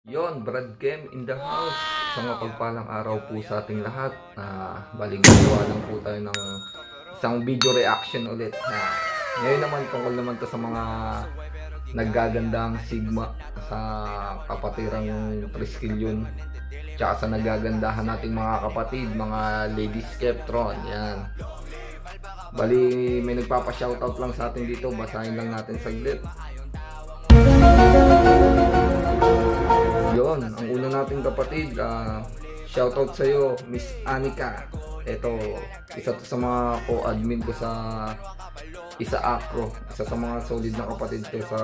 Yon, Brad Kem in the house. Isang mapagpalang araw po sa ating lahat. Baligagawa lang po tayo ng isang video reaction ulit. Ngayon naman, tungkol naman to sa mga naggagandang Sigma sa kapatirang Triskelion. Tsaka sa nagagandahan nating mga kapatid, mga ladies Skeptron. Yan. Bali, may nagpapa-shoutout lang sa atin dito. Basahin lang natin saglit. Yon, ang una nating kapatid, shoutout sa iyo, Miss Anika. Ito, isa to sa mga co-admin ko sa Isa Acro, isa sa mga solid na kapatid ko sa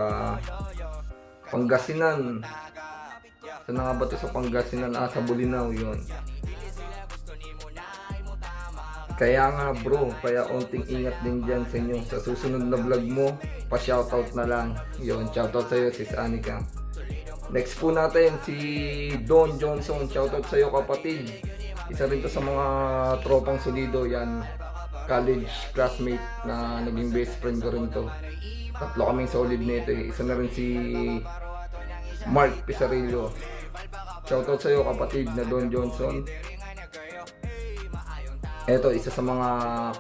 Pangasinan. Saan nga ba to sa Pangasinan? Sa Bulinaw, yon. Kaya nga bro, kaya onting ingat din dyan sa inyo. Sa susunod na vlog mo, pa-shoutout na lang. Yon, shoutout sa iyo, Sis Anika. Next po natin si Don Johnson. Shoutout sa iyo kapatid. Isa rin to sa mga tropang solido. Yan, college classmate na naging best friend ko rin to. Tatlo kaming solid nito. Isa na rin si Mark Pisarillo. Shoutout sa iyo kapatid na Don Johnson. Eto, isa sa mga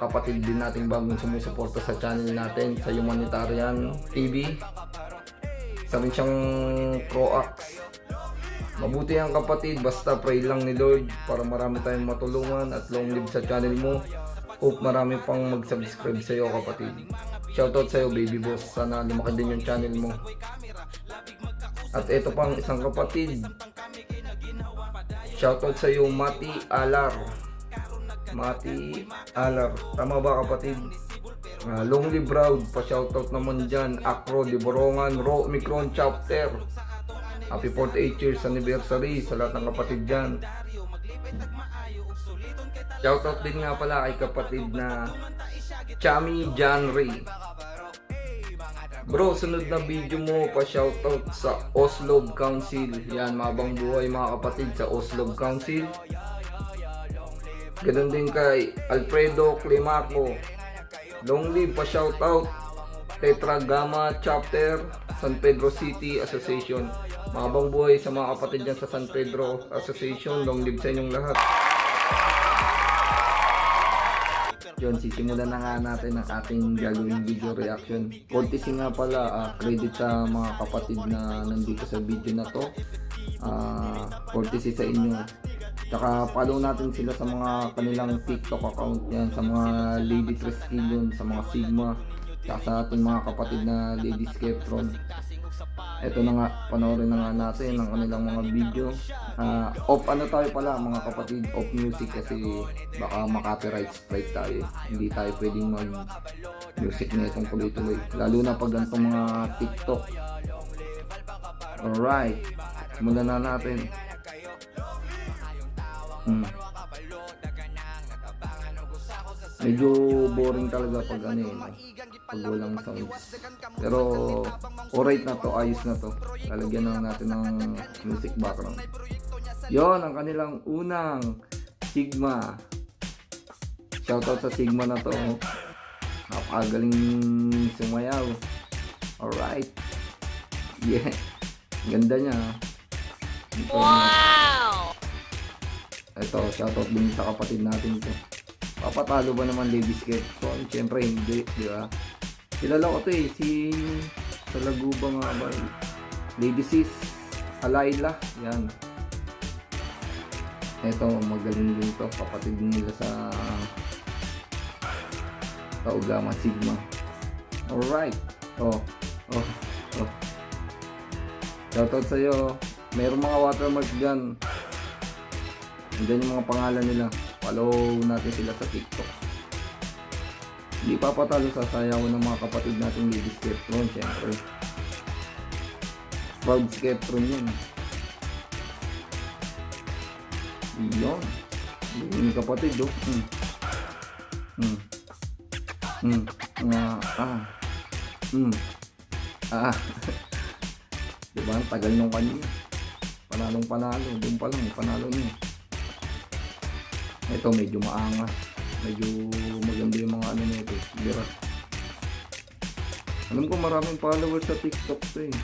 kapatid din nating bagong sumusuporta sa channel natin, sa Humanitarian TV. Isa rin siyang Pro-Ax. Mabuti ang kapatid, basta pray lang ni Lord para marami tayong matulungan at long live sa channel mo. Hope marami pang mag-subscribe sa iyo kapatid. Shoutout sa iyo baby boss, sana lumaki din yung channel mo. At ito pang isang kapatid, shoutout sa iyo Mati Alar. Mati Alar, tama ba kapatid? Long live proud, pa-shoutout naman dyan. Acro, de Borongan, Ro, Omicron Chapter. Happy 48 years anniversary sa lahat ng kapatid dyan. Shoutout din nga pala kay kapatid na Chami Janry. Bro, sunod na video mo, pa-shoutout sa Oslo Council. Yan, mabang buhay mga kapatid sa Oslo Council. Ganun din kay Alfredo Climaco. Long live, pa-shoutout Tetragama Chapter, San Pedro City Association. Mabang buhay sa mga kapatid dyan sa San Pedro Association. Long live sa inyong lahat. Yun, sisimulan na nga natin ang ating gagawing video reaction. Courtesy nga pala, credit sa mga kapatid na nandito sa video na to. Courtesy sa inyo. Tsaka follow natin sila sa mga kanilang TikTok account yan, sa mga Lady Triskelion, sa mga Sigma, tsaka sa ating mga kapatid na Lady Skeptron. Ito na nga, panoorin na nga natin ang kanilang mga video. Off ano tayo pala mga kapatid, off music kasi baka maka-copyright strike tayo. Hindi tayo pwedeng mag music na itong tuloy-tuloy, lalo na pag ganitong mga TikTok. Alright, simulan na natin. Medyo boring talaga pag ano yun, pag walang sounds. Pero alright na to, ayos na to. Lalagyan na natin ng music background. Yon ang kanilang unang Sigma. Shoutout sa Sigma na to. Napakagaling sumayaw. Alright. Yeah. Ganda niya. Wow! Ito, shoutout din sa kapatid natin ito. Papatalo ba naman Lady Skeptron? Siyempre hindi, di ba? Kilala ko ito si sa Laguba nga ba? Lady Sis Alayla, yan. Ito, magaling din to, kapatid nila sa Taugama Sigma. Alright. Oh. Shoutout sa'yo. Mayroong mga watermark dyan. Andyan yung mga pangalan nila. Follow natin sila sa TikTok. Hindi papatalo sa sayawan ng mga kapatid nating Lady Skeptron, syempre. Proud Skeptron yun. Yun. Yung kapatid, oh. Diba? Ang tagal nung kanina. Panalong panalo. Doon pa lang, panalo niya. Ito medyo maangas, medyo maganda yung mga ano nito, birat. Alam ko maraming followers sa TikTok to eh.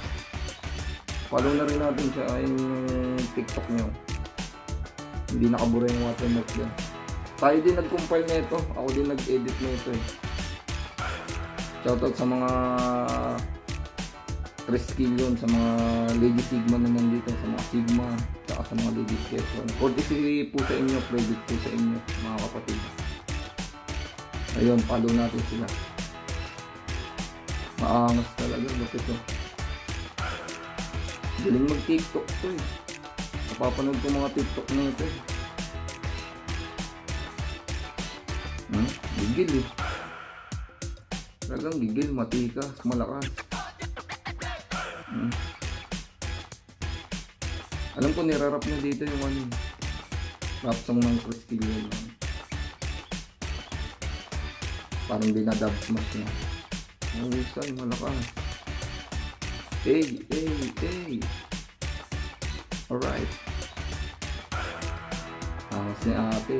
Follow na rin natin siya, ay TikTok nyo. Hindi nakabura yung watermark dyan. Tayo din nag-compile na ito. Ako din nag-edit na ito eh. Shoutout sa mga Triskelion, sa mga Lady Sigma na nandito, sa mga Sigma, tsaka sa mga Lady Sketron. Courtesy po sa inyo, credit po sa inyo, mga kapatid. Ayun, follow natin sila. Maangas talaga, lupit to. Galing mag-TikTok to eh. Napapanood ko mga TikTok na ito eh. Gigil eh. Talagang gigil, matikas, malakas. Alam ko nirarap niya dito yung ano, rap song ng Triskelion. Parang dinadub smash niya. Ang wisan, malakas. Hey, hey, hey. Alright. Ahas ni ate.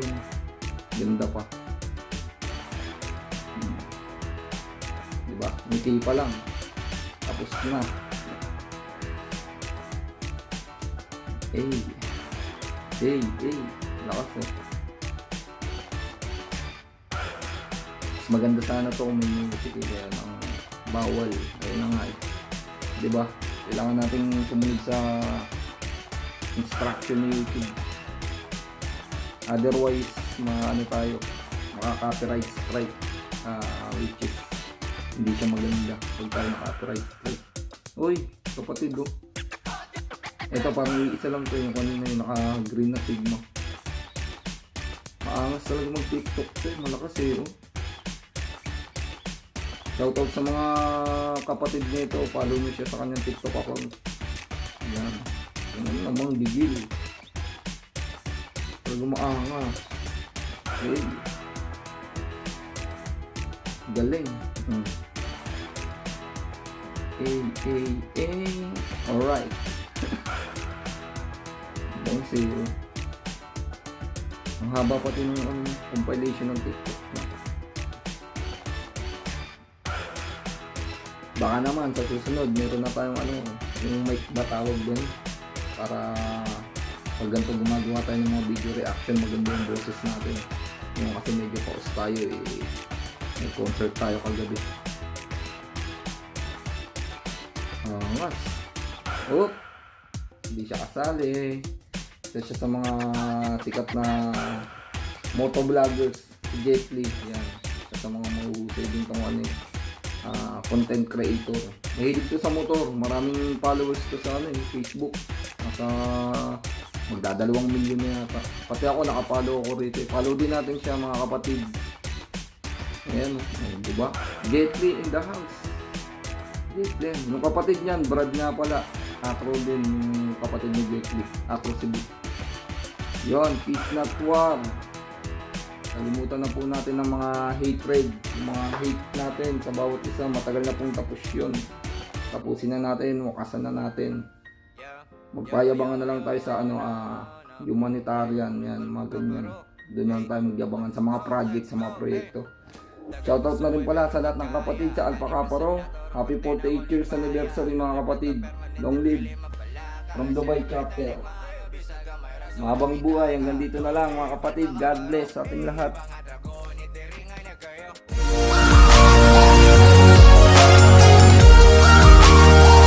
Ganda pa. Diba? Ngiti pa lang. Tapos na. Hey. Hey, hey. Lakas eh. Mas maganda sana to kung may music eh. Kaya nang bawal. Ayun na nga eh. Diba? Kailangan nating sumunod sa instruction ni YouTube. Otherwise, ano tayo, maka-copyright strike, which is hindi siya maganda pag tayo maka-copyright strike. Uy, kapatid oh. Ito parang isa lang to yung kanina yung naka-green na Sigma. Maangas talaga mag-TikTok to, malakas eh oh. Shoutout sa mga kapatid nito, follow nyo siya sa kanyang TikTok account. Yan. Yan namang bigil. Talaga maangas. Okay. Galing. Alright. Bang zero. Ang haba pati ng compilation ng TikTok. Baka naman sa susunod meron na tayong yung mic ba tawag doon para pag ganito gumagawa tayo ng mga video reaction, maganda yung boses natin. Yung kasi medyo paus tayo eh, may concert tayo kagabi. Mas oop, hindi siya kasali. Isa siya sa mga sikat na motovloggers, si Jet Li. Yan, isa sa mga mahusay din itong content creator. Mahilig to sa motor, maraming followers to sa Facebook. Nasa magda2 milyon na yata. Pati ako nakapollow ako rito. Follow din natin siya mga kapatid. Ayan, diba? Jet Li in the house. Jet Li. Yung kapatid niyan, Brad nga pala. Acro din yung kapatid ni Jet Li. Acro Cebu. Yun, peace not war. Kalimutan na po natin ng mga hatred, yung mga hate natin sa bawat isa. Matagal na pong tapos yun. Tapusin na natin, wakasan na natin. Magpayabangan na lang tayo sa humanitarian, yan, mga ganyan. Doon lang tayo magyabangan sa mga project, sa mga proyekto. Shoutout na rin pala sa lahat ng kapatid sa Alpha Kappa Raw. Happy 48 years anniversary mga kapatid. Long live from Dubai chapter. Mahabang buhay, hanggang dito na lang mga kapatid. God bless sa ating lahat.